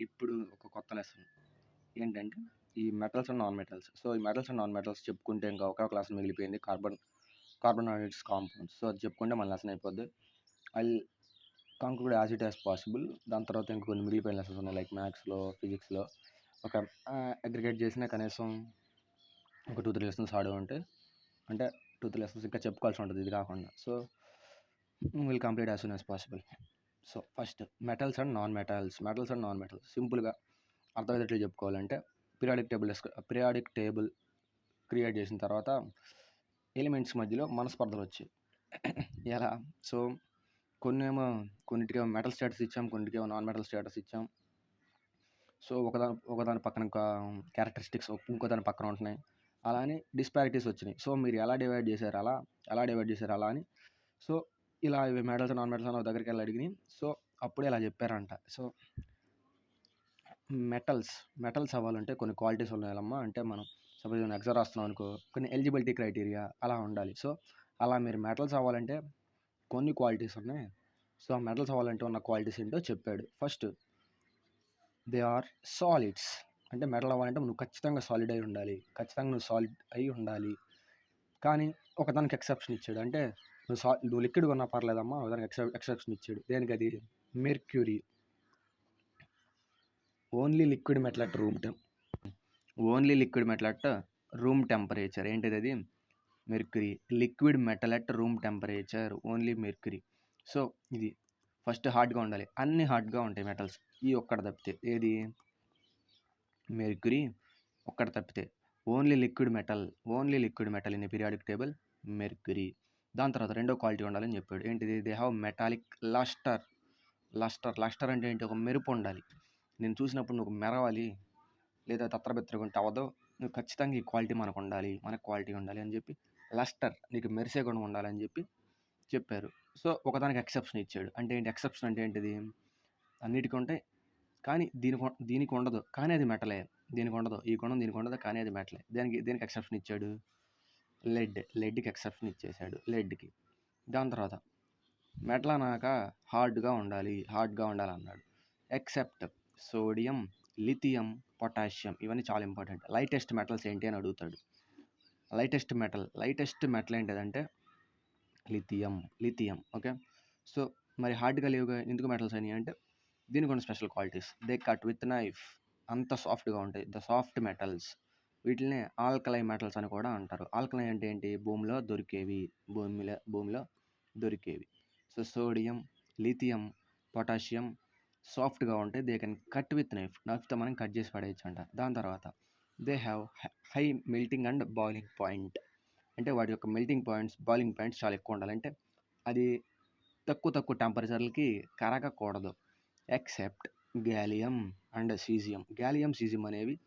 ఇప్పుడు ఒక కొత్త లెసన్ ఏంటంటే, ఈ metals and non metals. So, ఈ మెటల్స్ అండ్ నాన్ మెటల్స్ చెప్పుకుంటే ఇంకా ఒకే ఒక లెసన్ మిగిలిపోయింది. Carbohydrates compounds. సో, అది చెప్పుకుంటే మన లెసన్ అయిపోద్ది. I will conclude as it as possible. దాని తర్వాత ఇంకా కొన్ని మిగిలిపోయిన లెసన్స్ ఉన్నాయి. లైక్ మ్యాథ్స్‌లో, ఫిజిక్స్‌లో ఒక అగ్రిగేట్ చేసిన కనీసం ఒక 2, 3 లెసన్స్ ఆడే ఉంటే, అంటే 2, 3 లెసన్స్ ఇంకా చెప్పుకోవాల్సి ఉంటుంది ఇది కాకుండా. So, will complete as soon as possible. So, first metals and non metals. Metals and non metals సింపుల్‌గా అర్థమయ్యేటట్లు చెప్పుకోవాలంటే పీరియాడిక్ టేబుల్ క్రియేట్ చేసిన తర్వాత ఎలిమెంట్స్ మధ్యలో మనస్పర్ధలు వచ్చాయి. ఎలా? సో, కొన్నిటికేమో మెటల్ స్టేటస్ ఇచ్చాం, కొన్నిటికేమో నాన్ మెటల్ స్టేటస్ ఇచ్చాం. సో, ఒకదాని పక్కన ఇంకా క్యారెక్టరిస్టిక్స్ ఇంకో దాని పక్కన ఉంటున్నాయి. అలా అని డిస్పారిటీస్ వచ్చినాయి. సో, మీరు ఎలా డివైడ్ చేశారు అలా అని. సో, ఇలా ఇవి మెటల్స్, నాన్ మెటల్స్ అని ఒక దగ్గరికి వెళ్ళి అడిగినాయి. సో, అప్పుడే ఇలా చెప్పారంట. సో, మెటల్స్ అవ్వాలంటే కొన్ని క్వాలిటీస్ ఉన్నాయమ్మా. అంటే మనం సపోజ్ ఏమైనా ఎగ్జామ్ రాస్తున్నాం అనుకో, కొన్ని ఎలిజిబిలిటీ క్రైటీరియా అలా ఉండాలి. సో, అలా మీరు మెటల్స్ అవ్వాలంటే కొన్ని క్వాలిటీస్ ఉన్నాయి. సో, ఆ మెటల్స్ అవ్వాలంటే ఉన్న క్వాలిటీస్ ఏంటో చెప్పాడు. First they are solids. అంటే మెటల్ అవ్వాలంటే నువ్వు ఖచ్చితంగా సాలిడ్ అయి ఉండాలి. ఖచ్చితంగా నువ్వు సాలిడ్ అయి ఉండాలి. కానీ ఒకదానికి ఎక్సెప్షన్ ఇచ్చాడు. అంటే నువ్వు లిక్విడ్గా ఉన్నా పర్లేదమ్మా, ఒకదానికి ఎక్సెప్షన్ ఇచ్చాడు. దేనికది? Mercury. Only liquid metal at room temperature. ఏంటిది అది? Mercury. Liquid metal at room temperature only mercury. So, ఇది ఫస్ట్ హార్డ్గా ఉండాలి. అన్ని హార్డ్గా ఉంటాయి మెటల్స్. ఈ ఒక్కటి తప్పితే. ఏది? మెర్క్యూరీ ఒక్కటి తప్పితే. Only liquid metal in periodic table mercury. దాని తర్వాత రెండో క్వాలిటీ ఉండాలని చెప్పాడు. ఏంటిది? They have metallic lustre. Lustre అంటే ఏంటి? ఒక మెరుపు ఉండాలి. నేను చూసినప్పుడు నువ్వు మెరవాలి, లేదా తత్రబెత్తరగా ఉంటే అవ్వదు. నువ్వు ఖచ్చితంగా ఈ క్వాలిటీ మనకు క్వాలిటీ ఉండాలి అని చెప్పి లస్టర్, నీకు మెరిసే గుణం ఉండాలని చెప్పారు. సో, ఒకదానికి ఎక్సెప్షన్ ఇచ్చాడు. అంటే ఏంటి? ఎక్సెప్షన్ అంటే ఏంటిది? అన్నిటికీ ఉంటాయి కానీ దీనికి ఉండదు, కానీ అది మెటలే. దీనికి ఉండదు, ఈ గుణం దీనికి ఉండదు, కానీ అది మెటలే. దేనికి ఎక్సెప్షన్ ఇచ్చాడు? లెడ్కి ఎక్సెప్షన్ ఇచ్చేసాడు. లెడ్కి. దాని తర్వాత మెటల్ అన్నాక హార్డ్గా ఉండాలన్నాడు. Except sodium, lithium, potassium. ఇవన్నీ చాలా ఇంపార్టెంట్. లైటెస్ట్ మెటల్స్ ఏంటి అని అడుగుతాడు. లైటెస్ట్ మెటల్ ఏంటిదంటే లిథియం. ఓకే. సో, మరి హార్డ్గా లేవుగా, ఎందుకు మెటల్స్ అని అంటే దీనికి ఉన్న special qualities. They cut with knife. అంత సాఫ్ట్గా ఉంటాయి. The soft metals. వీటినే ఆల్కలై మెటల్స్ అని కూడా అంటారు. ఆల్కలై అంటే ఏంటి? భూమిలో దొరికేవి. సో, సోడియం, లిథియం, పొటాషియం సాఫ్ట్గా ఉంటాయి. దే కెన్ కట్ విత్ నైఫ్తో మనం కట్ చేసి పడేయచ్చు అంట. దాని తర్వాత they have high melting and boiling point. అంటే వాటి యొక్క బాయిలింగ్ పాయింట్స్ చాలా ఎక్కువ ఉండాలి. అంటే అది తక్కువ టెంపరేచర్లకి కరగకూడదు. Except gallium and caesium. Caesium అనేవి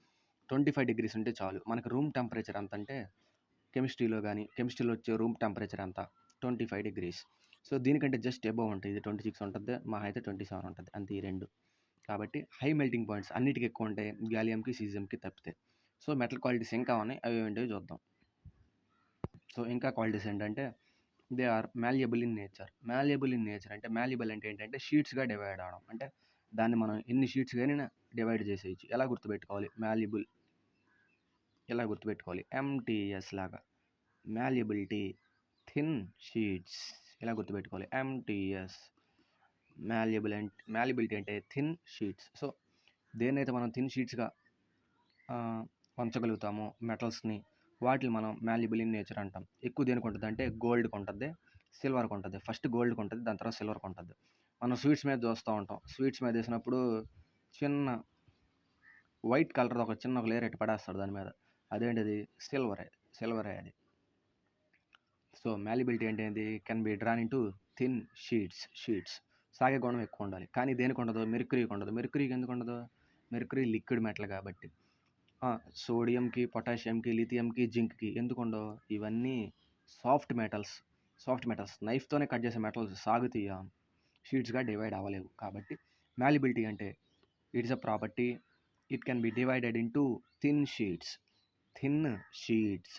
25 degrees ఉంటే చాలు. మనకు రూమ్ టెంపరేచర్ ఎంత అంటే కెమిస్ట్రీలో వచ్చే రూమ్ టెంపరేచర్ ఎంత? 25 degrees. సో, దీనికంటే జస్ట్ అబోవ్ ఉంటుంది. ఇది 26 ఉంటుంది, మహా అయితే 27 ఉంటుంది. అంతే ఈ రెండు. కాబట్టి హై మెల్టింగ్ పాయింట్స్ అన్నిటికీ ఎక్కువ ఉంటాయి, గ్యాలియంకి సీజియంకి తప్పితే. సో, మెటల్ క్వాలిటీస్ ఇంకా ఉన్నాయి, అవి ఏంటో చూద్దాం. సో, ఇంకా క్వాలిటీస్ ఏంటంటే they are malleable in nature అంటే మాల్యబుల్ అంటే ఏంటంటే షీట్స్గా డివైడ్ అవడం. అంటే దాన్ని మనం ఎన్ని షీట్స్గా డివైడ్ చేసేయచ్చు. ఎలా గుర్తుపెట్టుకోవాలి? మాల్యబుల్ ఎలా గుర్తుపెట్టుకోవాలి? ఎంటీఎస్ లాగా. థిన్ షీట్స్ ఎలా గుర్తుపెట్టుకోవాలి? ఎంటీఎస్. మాల్యబిలిటీ అంటే థిన్ షీట్స్. సో, దేన్నైతే మనం థిన్ షీట్స్గా వంచగలుగుతామో మెటల్స్ని, వాటిని మనం మాల్యబుల్ ఇన్ నేచర్ అంటాం. ఎక్కువ దేనికి ఉంటుంది అంటే గోల్డ్కి ఉంటుంది, సిల్వర్కి ఉంటుంది. ఫస్ట్ గోల్డ్కి ఉంటుంది, దాని తర్వాత సిల్వర్కి ఉంటుంది. మనం స్వీట్స్ మీద చూస్తూ ఉంటాం. స్వీట్స్ మీద వేసినప్పుడు చిన్న వైట్ కలర్ ఒక లేయర్ ఎట్టి పడేస్తాడు దాని మీద. అదేంటిది? సిల్వరే అది. సో, మాల్యబిలిటీ అంటే ఏంటి? Can be drawn into thin sheets. సాగే గుణం ఎక్కువ ఉండాలి. కానీ దేనికి ఉండదు? మెర్క్యూరీకి ఉండదు. మెర్క్యూరీకి ఎందుకు ఉండదు? మెర్క్యూరీ లిక్విడ్ మెటల్ కాబట్టి. సోడియంకి, పొటాషియంకి, లిథియంకి, జింక్కి ఎందుకు ఉండవు? ఇవన్నీ సాఫ్ట్ మెటల్స్. నైఫ్తోనే కట్ చేసే మెటల్స్ సాగుతీయ షీట్స్గా డివైడ్ అవ్వలేవు. కాబట్టి మాల్యబిలిటీ అంటే it is a property. It can be divided into thin sheets.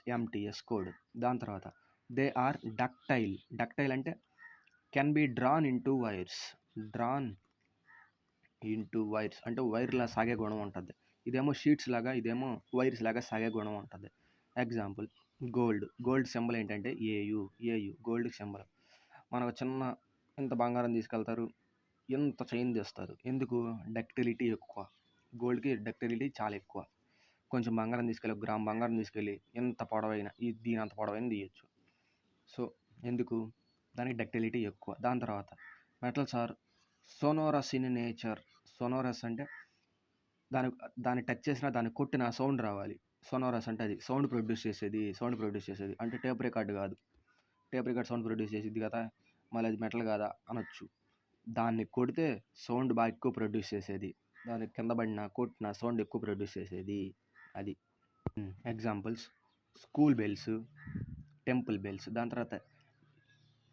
MTS code. దాని తర్వాత దే ఆర్ డక్టైల్ అంటే can be drawn into wires. Into wires అంటే వైర్‌లా సాగే గుణం ఉంటది. ఇదేమో షీట్స్ లాగా, ఇదేమో వైర్స్ లాగా సాగే గుణం ఉంటది. Example gold. గోల్డ్ సింబల్ ఏంటంటే ఏయు గోల్డ్‌కి సింబల్. మనకు చిన్న ఇంత బంగారం తీసుకెళ్తారు. ఇంత చైన్ తెస్తారు. ఎందుకు? డక్టిలిటీ ఎక్కువ. గోల్డ్‌కి డక్టిలిటీ చాలా ఎక్కువ. కొంచెం బంగారం తీసుకెళ్ళి, ఒక గ్రామ్ బంగారం తీసుకెళ్ళి ఎంత పొడవైన దీనంత పొడవైన తీయొచ్చు. సో, ఎందుకు? దానికి డక్టిలిటీ ఎక్కువ. దాని తర్వాత metals are sonorous in nature. Sonorous అంటే దాన్ని టచ్ చేసినా, దాన్ని కొట్టినా సౌండ్ రావాలి. సోనోరస్ అంటే అది సౌండ్ ప్రొడ్యూస్ చేసేది. అంటే టేప్ రికార్డ్ కాదు. టేప్ రికార్డ్ సౌండ్ ప్రొడ్యూస్ చేసిద్ది కదా! మళ్ళీ అది మెటల్ కాదా అనొచ్చు. దాన్ని కొడితే సౌండ్ బాగా ఎక్కువ ప్రొడ్యూస్ చేసేది. దాన్ని కింద పడినా, కొట్టినా సౌండ్ ఎక్కువ ప్రొడ్యూస్ చేసేది అది. Examples school bells, temple bells. దాని తర్వాత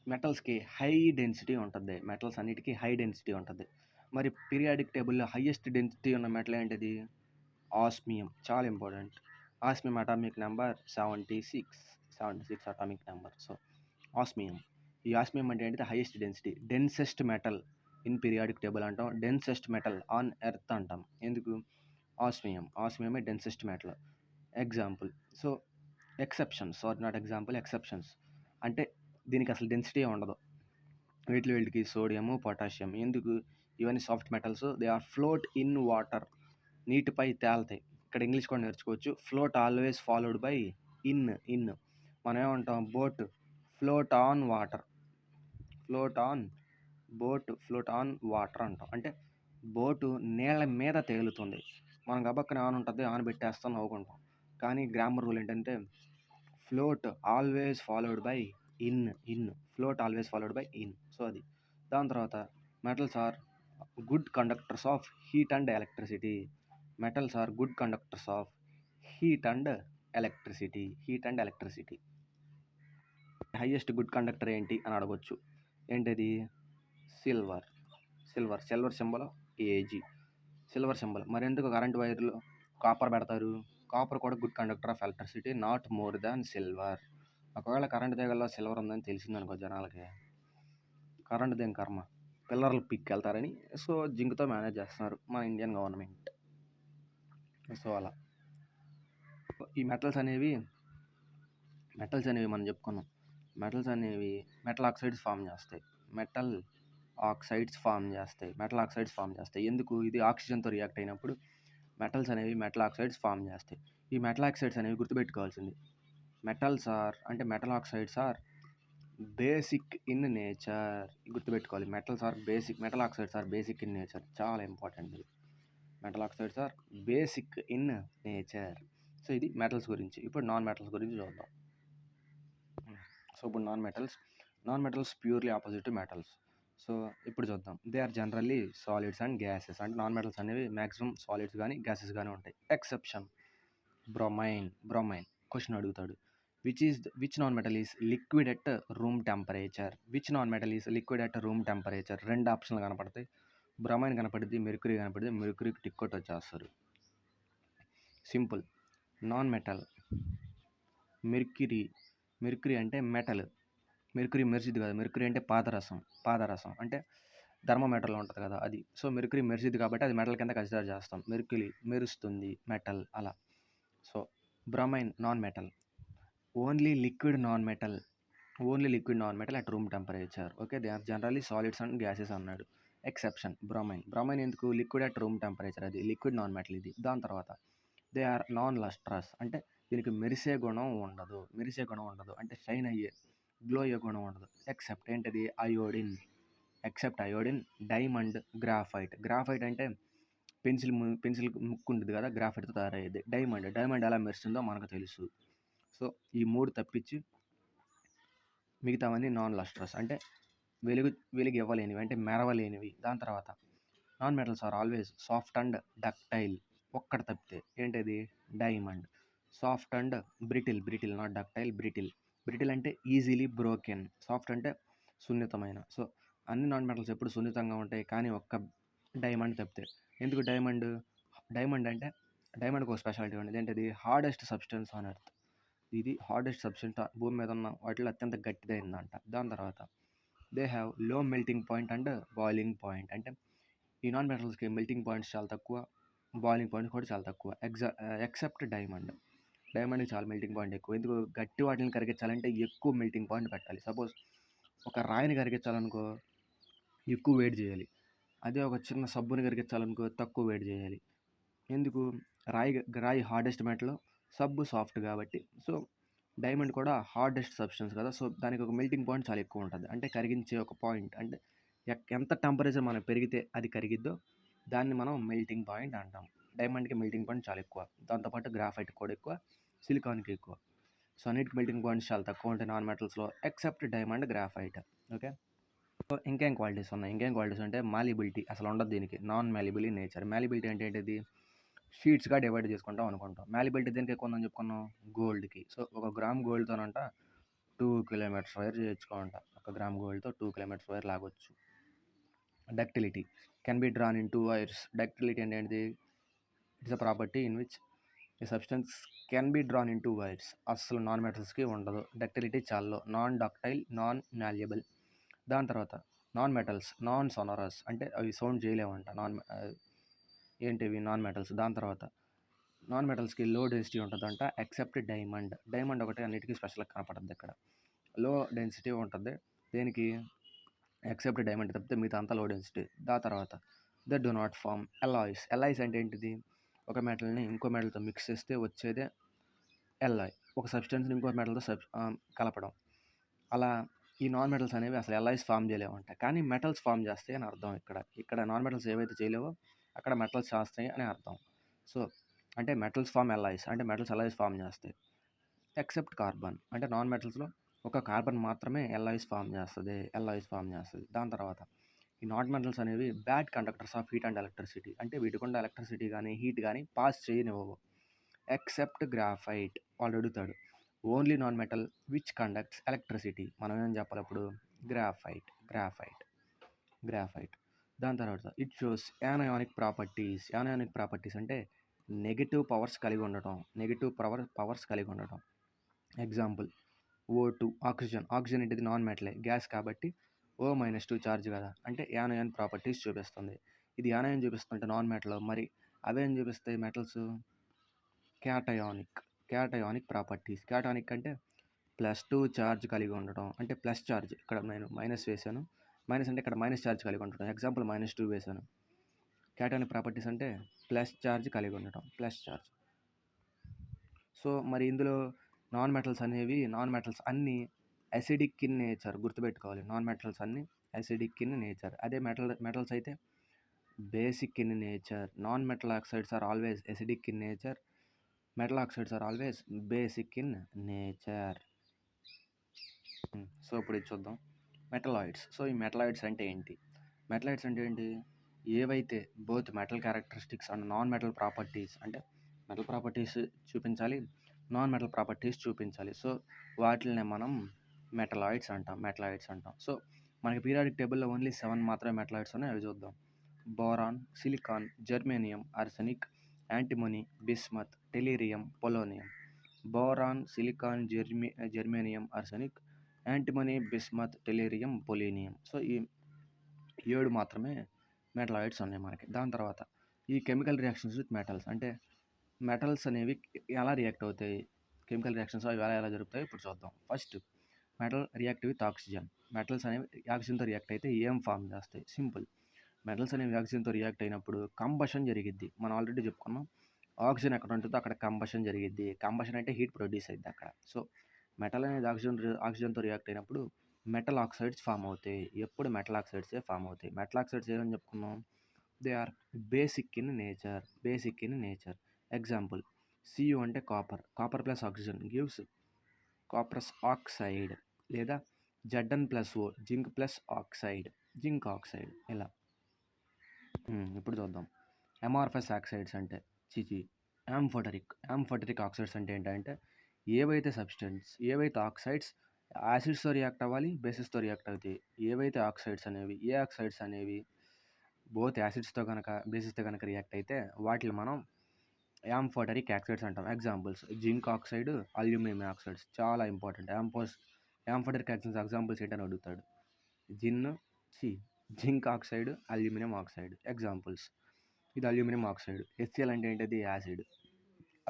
మెటల్స్‌కి హై డెన్సిటీ ఉంటది. మెటల్స్ అన్నిటికి హై డెన్సిటీ ఉంటది. మరి పీరియాడిక్ టేబుల్‌లో హైయెస్ట్ డెన్సిటీ ఉన్న మెటల్ ఏంటిది? ఆస్మియం. చాలా important. Osmium atomic number 76 atomic number. So, osmium. ఈ ఆస్మియం అంటే ఏంటిది? Highest density. Densest metal in periodic table అంటాం. డెన్సెస్ట్ మెటల్ ఆన్ ఎర్త్ అంటాం. ఎందుకు? ఆస్మియం. ఆస్మియమే densest metal. Example. So, exceptions are not example, exceptions. అంటే దీనికి అసలు డెన్సిటీయే ఉండదు. వీటికి సోడియము, పొటాషియం. ఎందుకు? ఇవన్నీ soft metals. They are float in water. నీటిపై తేలుతాయి. ఇక్కడ ఇంగ్లీష్ కూడా నేర్చుకోవచ్చు. Float always followed by in. మనం ఏమంటాం? Boat float on water. Float on water అంటాం. అంటే బోటు నీళ్ళ మీద తేలుతుంది. మనం గబక్కన ఆన్ ఉంటుంది, ఆన్ పెట్టేస్తాం, నవ్వుకుంటాం. కానీ గ్రామర్ రూల్ ఏంటంటే float always followed by in. Float always followed by in. So, అది. దాని తర్వాత metals are good conductors of heat and electricity. Metals are good conductors of heat and electricity. Highest good conductor ఏంటి అని అడగొచ్చు. ఏంటది? Silver symbol AG. Silver symbol. మరెందుకు current వైర్‌లో copper పెడతారు? కాపర్ కూడా good conductor of electricity not more than silver. ఒకవేళ current తీగల్లో సిల్వర్ ఉందని తెలిసిందనుకో జనాలకి, కరెంట్ దేని కర్మ, పిల్లర్లు పిక్కెళ్తారని సో జింక్‌తో మేనేజ్ చేస్తున్నారు మన ఇండియన్ గవర్నమెంట్. సో, అలా. ఈ మెటల్స్ అనేవి మనం చెప్పుకున్నాం. మెటల్స్ అనేవి మెటల్ ఆక్సైడ్స్ ఫామ్ చేస్తాయి. మెటల్ ఆక్సైడ్స్ ఫామ్ చేస్తాయి. ఎందుకు? ఇది ఆక్సిజన్‌తో రియాక్ట్ అయినప్పుడు మెటల్స్ అనేవి మెటల్ ఆక్సైడ్స్ ఫామ్ చేస్తాయి. ఈ మెటల్ ఆక్సైడ్స్ అనేవి గుర్తుపెట్టుకోవాల్సింది. Metal oxides are basic in nature. గుర్తుపెట్టుకోవాలి. Metal oxides are basic in nature. చాలా ఇంపార్టెంట్ ఇది. Metal oxides are basic in nature. So, ఇది మెటల్స్ గురించి. ఇప్పుడు నాన్ మెటల్స్ గురించి చూద్దాం. సో, ఇప్పుడు non metals purely opposite to metals. So, ఇప్పుడు చూద్దాం. They are generally solids and gases. అంటే నాన్ మెటల్స్ అనేవి మ్యాక్సిమం సాలిడ్స్ కానీ గ్యాసెస్ కానీ ఉంటాయి. Exception bromine. క్వశ్చన్ అడుగుతాడు. Which non metal is liquid at room temperature? రెండు ఆప్షన్లు కనపడతాయి. బ్రోమైన్ కనపడుద్ది, మెర్క్యూరీ కనపడుద్ది. మెర్క్యూరీకి టిక్ కొట్టి వచ్చేస్తారు. సింపుల్. నాన్ మెటల్ మెర్క్యూరీ అంటే మెటల్. మెర్క్యూరీ మెరిసిద్ది కదా. మెర్క్యూరీ అంటే పాదరసం అంటే థర్మోమీటర్లో ఉంటుంది కదా అది. సో, మెర్క్యూరీ మెరిసిద్ది కాబట్టి అది మెటల్ కింద కన్సిడర్ చేస్తాం. మెర్క్యూరీ మెరుస్తుంది, మెటల్ అలా. So, bromine non metal. Only liquid non metal at room temperature. Okay, they are generally solids and gases అన్నాడు. ఎక్సెప్షన్ బ్రోమైన్ ఎందుకు? లిక్విడ్ అట్ రూమ్ టెంపరేచర్, అది లిక్విడ్ నాన్ మెటల్ ఇది. దాని తర్వాత దే ఆర్ నాన్ లస్ట్రస్. అంటే దీనికి మెరిసే గుణం ఉండదు. అంటే షైన్ అయ్యే, గ్లో అయ్యే గుణం ఉండదు. ఎక్సెప్ట్ ఏంటది? అయోడిన్. డైమండ్, గ్రాఫైట్ అంటే పెన్సిల్ ముక్కు ఉంటుంది కదా, గ్రాఫైట్తో తయారయ్యేది. డైమండ్ ఎలా మెరుస్తుందో మనకు తెలుసు. సో, ఈ 3 తప్పించి మిగతావన్నీ నాన్ లస్ట్రస్ అంటే వెలుగు ఇవ్వలేనివి, అంటే మెరవలేనివి. దాని తర్వాత non metals are always soft and ductile. ఒక్కటి తప్పితే ఏంటది? Diamond. Soft and brittle not ductile, brittle అంటే ఈజీలీ బ్రోకెన్. సాఫ్ట్ అంటే సున్నితమైన. సో, అన్ని నాన్ మెటల్స్ ఎప్పుడు సున్నితంగా ఉంటాయి, కానీ ఒక్క డైమండ్ తప్పితే. ఎందుకు డైమండ్ అంటే డైమండ్కి ఒక స్పెషాలిటీ ఉండేది. ఏంటది? Hardest substance on earth. ఇది హార్డెస్ట్ సబ్స్టెన్స్ భూమి మీద ఉన్న వాటిలో అత్యంత గట్టిదైందంట. దాని తర్వాత they have low melting point and boiling point. అంటే ఈ నాన్ మెటల్స్‌కి మెల్టింగ్ పాయింట్స్ చాలా తక్కువ. బాయిలింగ్ పాయింట్స్ కూడా చాలా తక్కువ. Except diamond. డైమండ్‌కి చాలా మెల్టింగ్ పాయింట్ ఎక్కువ. ఎందుకు గట్టి వాటిని కరిగించాలంటే ఎక్కువ మెల్టింగ్ పాయింట్ పెట్టాలి. సపోజ్ ఒక రాయిని కరిగించాలనుకో ఎక్కువ వేడి చేయాలి. అదే ఒక చిన్న సబ్బుని కరిగించాలనుకో తక్కువ వేడి చేయాలి. ఎందుకు రాయి హార్డెస్ట్ మెటల్, సబ్బు సాఫ్ట్ కాబట్టి. సో డైమండ్ కూడా హార్డెస్ట్ సబ్స్టెన్స్ కదా. సో దానికి ఒక మెల్టింగ్ పాయింట్ చాలా ఎక్కువ ఉంటుంది. అంటే కరిగించే ఒక పాయింట్ అంటే ఎంత టెంపరేచర్ మనం పెరిగితే అది కరిగిద్దో దాన్ని మనం మెల్టింగ్ పాయింట్ అంటాం. డైమండ్కి మెల్టింగ్ పాయింట్ చాలా ఎక్కువ. దాంతోపాటు గ్రాఫైట్ కూడా ఎక్కువ, సిలికాన్కి ఎక్కువ. సో అన్నిటికి మెల్టింగ్ పాయింట్స్ చాలా తక్కువ ఉంటాయి నాన్ మెటల్స్లో except diamond, graphite. Okay. So ఇంకేం క్వాలిటీస్ ఉన్నాయి? ఇంకేం క్వాలిటీస్ అంటే మాలిబిలిటీ అసలు ఉండదు దీనికి. Non malleable in nature. Malleability అంటే ఏంటిది? షీట్స్‌గా డివైడ్ చేసుకుంటాం అనుకుంటాం. మాలిబిలిటీ దేనికి ఎక్కువ ఉందని చెప్పుకున్నాం? గోల్డ్‌కి. సో ఒక గ్రామ్ గోల్డ్‌తోనంట 2 కిలోమీటర్స్ వైర్ చేయొచ్చుకోంట. ఒక గ్రామ్ గోల్డ్‌తో 2 కిలోమీటర్స్ వైర్ లాగొచ్చు. Ductility can be drawn in 2 wires. Ductility అంటే ఏంటిది? It's a property in which a substance can be drawn in 2 wires. అస్సలు నాన్ మెటల్స్‌కి ఉండదు. డక్టిలిటీ చాలా low. Non ductile, non malleable. దాని తర్వాత నాన్ మెటల్స్, నాన్ సోనరస్ అంటే అవి సౌండ్ చేయలేమంట. ఏంటివి? Non metals. దాని తర్వాత నాన్ మెటల్స్‌కి లో డెన్సిటీ ఉంటుందంట ఎక్సెప్ట్ డైమండ్. డైమండ్ ఒకటే అన్నిటికీ స్పెషల్‌గా కనపడుద్ది ఇక్కడ. లో డెన్సిటీ ఉంటుంది. దేనికి? ఎక్సెప్ట్ డైమండ్ తప్పితే మిగతా అంతా లో డెన్సిటీ. దాని తర్వాత they do not form alloys. Alloys అంటే ఏంటిది? ఒక మెటల్ని ఇంకో మెటల్తో మిక్స్ చేస్తే వచ్చేదే ఎలాయ్. ఒక సబ్స్టెన్స్ని ఇంకో మెటల్తో కలపడం. అలా ఈ నాన్ మెటల్స్ అనేవి అసలు ఎలాయ్స్ ఫామ్ చేయలేవంట. కానీ మెటల్స్ ఫామ్ చేస్తాయి అని అర్థం ఇక్కడ. ఇక్కడ నాన్ మెటల్స్ ఏవైతే చేయలేవో అక్కడ మెటల్స్ చేస్తాయి అని అర్థం. సో అంటే మెటల్స్ ఫామ్ ఎలాయ్స్ అంటే మెటల్స్ ఎలాయ్స్ ఫామ్ చేస్తాయి. ఎక్సెప్ట్ కార్బన్ అంటే నాన్ మెటల్స్లో ఒక కార్బన్ మాత్రమే ఎలాయ్స్ ఫామ్ చేస్తుంది. దాని తర్వాత ఈ నాన్ మెటల్స్ అనేవి bad conductors of heat and electricity. అంటే వీటికుండా ఎలక్ట్రిసిటీ కానీ హీట్ కానీ పాస్ చేయనివ్వవు. Except graphite. వాడు అడుగుతాడు only non metal which conducts electricity. మనం ఏం చెప్పాలి అప్పుడు? గ్రాఫైట్. దాని తర్వాత ఇట్ షోస్ యానయానిక్ ప్రాపర్టీస్ అంటే నెగిటివ్ పవర్స్ కలిగి ఉండటం. ఎగ్జాంపుల్ O2 ఆక్సిజన్ ఏంటిది? నాన్ మెటలే, గ్యాస్ కాబట్టి O-2 ఛార్జ్ కదా. అంటే యానయాన్ ప్రాపర్టీస్ చూపిస్తుంది. ఇది యానయాన్ చూపిస్తుంటే నాన్ మెటల్. మరి అవేం చూపిస్తాయి మెటల్స్? Cationic properties. క్యాటయానిక్ అంటే +2 ఛార్జ్ కలిగి ఉండటం. అంటే ప్లస్ ఛార్జ్. ఇక్కడ నేను మైనస్ వేసాను. మైనస్ అంటే ఇక్కడ మైనస్ ఛార్జ్ కలిగి ఉండటం. ఎగ్జాంపుల్ -2 వేసాను. క్యాటయానిక్ ప్రాపర్టీస్ అంటే ప్లస్ ఛార్జ్ కలిగి ఉండటం. సో మరి ఇందులో నాన్ మెటల్స్ అన్నీ అసిడిక్ ఇన్ నేచర్. గుర్తుపెట్టుకోవాలి. నాన్ మెటల్స్ అన్నీ అసిడిక్ ఇన్ నేచర్. అదే మెటల్స్ అయితే basic in nature. Non metal oxides are always acidic in nature. Metal oxides are always basic in nature. So ఇప్పుడు ఇది చూద్దాం. మెటలాయిడ్స్. సో ఈ metalloids అంటే ఏంటి? ఏవైతే both metal characteristics and non metal properties అంటే మెటల్ ప్రాపర్టీస్ చూపించాలి, non metal properties చూపించాలి. సో వాటిల్ని మనం మెటలాయిడ్స్ అంటాం. సో మనకి పీరియాడిక్ టేబుల్లో ఓన్లీ 7 మాత్రమే మెటలాయిడ్స్ ఉన్నాయి. అవి చూద్దాం. Boron, silicon, germanium, arsenic, antimony, bismuth, tellurium, polonium. Boron, silicon, germanium, arsenic, antimony, bismuth, tellurium, polonium. So ఈ 7 మాత్రమే మెటలాయిడ్స్ ఉన్నాయి మనకి. దాని తర్వాత ఈ కెమికల్ రియాక్షన్స్ విత్ మెటల్స్ అంటే మెటల్స్ అనేవి ఎలా రియాక్ట్ అవుతాయి, కెమికల్ రియాక్షన్స్ అవి ఎలా జరుగుతాయి ఇప్పుడు చూద్దాం. First metal react with oxygen. Metals అనేవి ఆక్సిజన్తో రియాక్ట్ అయితే ఏం ఫామ్ చేస్తాయి? సింపుల్. మెటల్స్ అనేవి ఆక్సిజన్తో రియాక్ట్ అయినప్పుడు కంబషన్ జరిగిద్ది. మనం ఆల్రెడీ చెప్పుకున్నాం. ఆక్సిజన్ ఎక్కడ ఉంటుందో అక్కడ కంబషన్ జరిగిద్ది. కంబషన్ అంటే హీట్ ప్రొడ్యూస్ అయింది అక్కడ. సో మెటల్ అనేది ఆక్సిజన్తో రియాక్ట్ అయినప్పుడు మెటల్ ఆక్సైడ్స్ ఫామ్ అవుతాయి. ఎప్పుడు మెటల్ ఆక్సైడ్సే ఫామ్ అవుతాయి. మెటల్ ఆక్సైడ్స్ ఏమని చెప్పుకున్నాం? They are basic in nature. Example Cu అంటే copper plus oxygen gives cuprous oxide. లేదా Zn+O zinc plus oxide, zinc oxide. ఇలా ఇప్పుడు చూద్దాం. అమార్ఫస్ ఆక్సైడ్స్ అంటే యాంఫోటరిక్ ఆక్సైడ్స్ అంటే ఏంటంటే ఏవైతే ఆక్సైడ్స్ యాసిడ్స్తో రియాక్ట్ అవ్వాలి, బేసిస్తో రియాక్ట్ అవుతాయి. ఏ ఆక్సైడ్స్ అనేవి బోత్ యాసిడ్స్తో కనుక బేసిస్తో కనుక రియాక్ట్ అయితే వాటిని మనం యాంఫోటరిక్ ఆక్సైడ్స్ అంటాం. Examples zinc oxide, aluminium oxides. చాలా ఇంపార్టెంట్. యాంఫోటరిక్ ఆక్సైడ్స్ ఎగ్జాంపుల్స్ ఏంటని అడుగుతాడు. Zinc oxide, aluminium oxide. Examples: ఇది అల్యూమినియం ఆక్సైడ్. HCl అంటే ఏంటిది? యాసిడ్.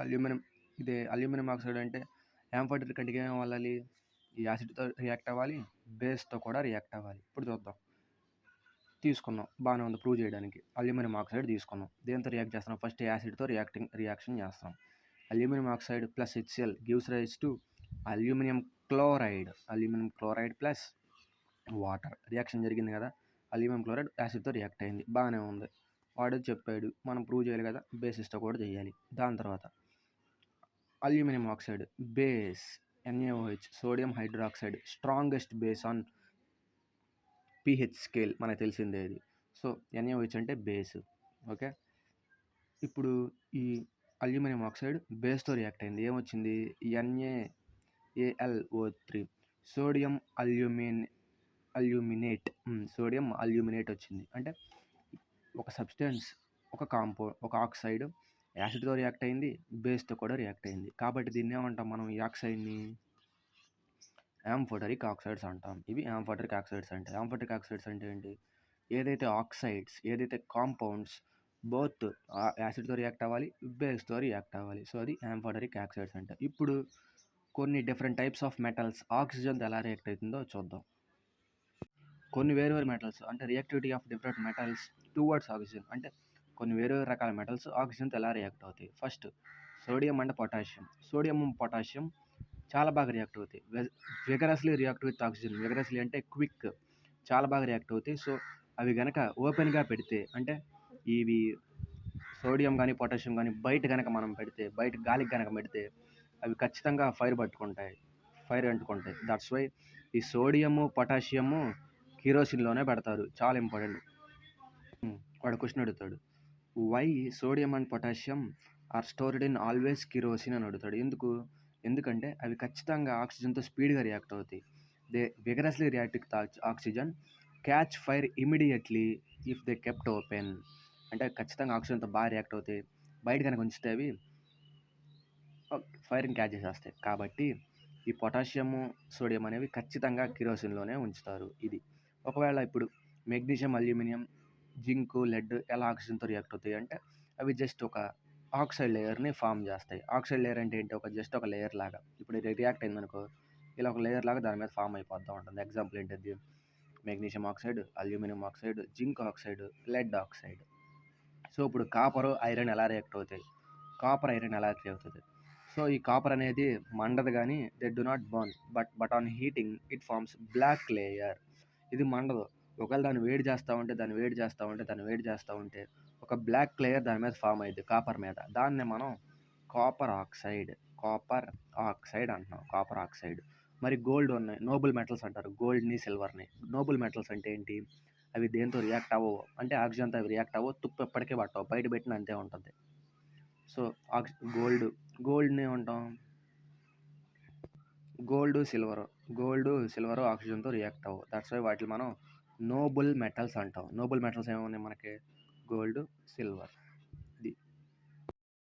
అల్యూమినియం అల్యూమినియం ఆక్సైడ్ అంటే యాంఫోటరిక్ అంటే ఏం అవ్వాలి? ఈ యాసిడ్తో రియాక్ట్ అవ్వాలి, బేస్తో కూడా రియాక్ట్ అవ్వాలి. ఇప్పుడు చూద్దాం. తీసుకున్నాం, బాగానే ఉంది ప్రూవ్ చేయడానికి. అల్యూమినియం ఆక్సైడ్ తీసుకున్నాం. దేంతో రియాక్ట్ చేస్తున్నాం? ఫస్ట్ యాసిడ్తో రియాక్షన్ చేస్తాం. Aluminium oxide plus HCl gives rise to aluminium chloride. Aluminium chloride plus water. Reaction జరిగింది కదా, అల్యూమినియం క్లోరైడ్ యాసిడ్తో రియాక్ట్ అయింది, బాగానే ఉంది. వాడు చెప్పాడు, మనం ప్రూవ్ చేయాలి కదా, బేసిస్తో కూడా చేయాలి. దాని తర్వాత aluminium oxide base NaOH, sodium hydroxide, strongest base on pH scale, మనకు తెలిసిందే ఇది. సో NaOH అంటే బేస్. ఓకే, ఇప్పుడు ఈ అల్యూమినియం ఆక్సైడ్ బేస్తో రియాక్ట్ అయింది, ఏమొచ్చింది? NaAlO3, sodium aluminate. Sodium aluminate వచ్చింది. అంటే ఒక సబ్స్టెన్స్, ఒక ఆక్సైడ్ యాసిడ్తో రియాక్ట్ అయింది, బేస్తో కూడా రియాక్ట్ అయింది. కాబట్టి దీన్ని ఏమంటాం మనం? ఈ ఆక్సైడ్ని యాంఫోటరిక్ ఆక్సైడ్స్ అంటాం. ఇవి యాంఫోటరిక్ ఆక్సైడ్స్ అంటే. యాంఫోటరిక్ ఆక్సైడ్స్ అంటే ఏంటి? ఏదైతే కాంపౌండ్స్ బోత్ యాసిడ్తో రియాక్ట్ అవ్వాలి, బేస్తో రియాక్ట్ అవ్వాలి. సో అది యాంఫోటరిక్ ఆక్సైడ్స్ అంటే. ఇప్పుడు కొన్ని డిఫరెంట్ టైప్స్ ఆఫ్ మెటల్స్ ఆక్సిజన్తో ఎలా రియాక్ట్ అవుతుందో చూద్దాం. కొన్ని వేరు మెటల్స్ అంటే reactivity of different metals towards oxygen, అంటే కొన్ని వేరు రకాల మెటల్స్ ఆక్సిజన్తో ఎలా రియాక్ట్ అవుతాయి. First sodium and potassium. Sodium potassium చాలా బాగా రియాక్ట్ అవుతాయి. Vigorously react with oxygen. Vigorously అంటే క్విక్, చాలా బాగా రియాక్ట్ అవుతాయి. సో అవి కనుక ఓపెన్గా పెడితే, అంటే ఇవి సోడియం కానీ పొటాషియం కానీ బయట కనుక మనం పెడితే, బయట గాలికి కనుక పెడితే అవి ఖచ్చితంగా ఫైర్ అంటుకుంటాయి. దట్స్ వై ఈ సోడియము పొటాషియము కిరోసిన్లోనే పెడతారు. చాలా ఇంపార్టెంట్. వాడు క్వశ్చన్ అడుగుతాడు, why sodium and potassium are stored in always kerosene అని అడుగుతాడు. ఎందుకంటే అవి ఖచ్చితంగా ఆక్సిజన్తో స్పీడ్గా రియాక్ట్ అవుతాయి. They vigorously react with oxygen, catch fire immediately if they kept open. అంటే ఖచ్చితంగా ఆక్సిజన్తో బాగా రియాక్ట్ అవుతాయి, బయట కనుక ఉంచితే అవి ఫైర్ని క్యాచ్ చేసేస్తాయి. కాబట్టి ఈ పొటాషియము, సోడియం అనేవి ఖచ్చితంగా కిరోసిన్లోనే ఉంచుతారు. ఇది ఒకవేళ ఇప్పుడు మెగ్నీషియం, అల్యూమినియం, జింకు, లెడ్ ఎలా ఆక్సిజన్తో రియాక్ట్ అవుతాయి అంటే అవి జస్ట్ ఒక ఆక్సైడ్ లేయర్ని ఫామ్ చేస్తాయి. ఆక్సైడ్ లేయర్ అంటే ఏంటి? జస్ట్ ఒక లేయర్ లాగా. ఇప్పుడు రియాక్ట్ అయిందనుకో, ఇలా ఒక లేయర్ లాగా దాని మీద ఫామ్ అయిపోతూ ఉంటుంది. ఎగ్జాంపుల్ ఏంటిది? Magnesium oxide, aluminium oxide, zinc oxide, lead oxide. So ఇప్పుడు కాపర్, ఐరన్ ఎలా రియాక్ట్ అవుతాయి? కాపర్, ఐరన్ ఎలా రియాక్ట్ అవుతుంది? సో ఈ కాపర్ అనేది మండదు కానీ they do not burn, but on heating it forms black layer. ఇది మండదు, ఒకవేళ దాన్ని వేడి చేస్తూ ఉంటే ఒక బ్లాక్ లేయర్ దాని మీద ఫామ్ అయ్యింది, కాపర్ మీద. దాన్నే మనం కాపర్ ఆక్సైడ్ అంటున్నాం. Copper oxide. మరి గోల్డ్ ఉన్నాయి, నోబుల్ మెటల్స్ అంటారు గోల్డ్ని, సిల్వర్ని. నోబుల్ మెటల్స్ అంటే ఏంటి? అవి దేంతో రియాక్ట్ అవ్వవు, అంటే ఆక్సిజన్తో అవి రియాక్ట్ అవ్వవు, తుప్పు ఎప్పటికీ పట్టవు, బయట పెట్టిన అంతే ఉంటుంది. సో గోల్డ్ని ఏమంటాం? గోల్డ్, సిల్వర్ ఆక్సిజన్తో రియాక్ట్ అవ్వవు. దట్స్ వై వాటిని మనం నోబుల్ మెటల్స్ అంటాం. నోబుల్ మెటల్స్ ఏమున్నాయి మనకి? Gold, silver.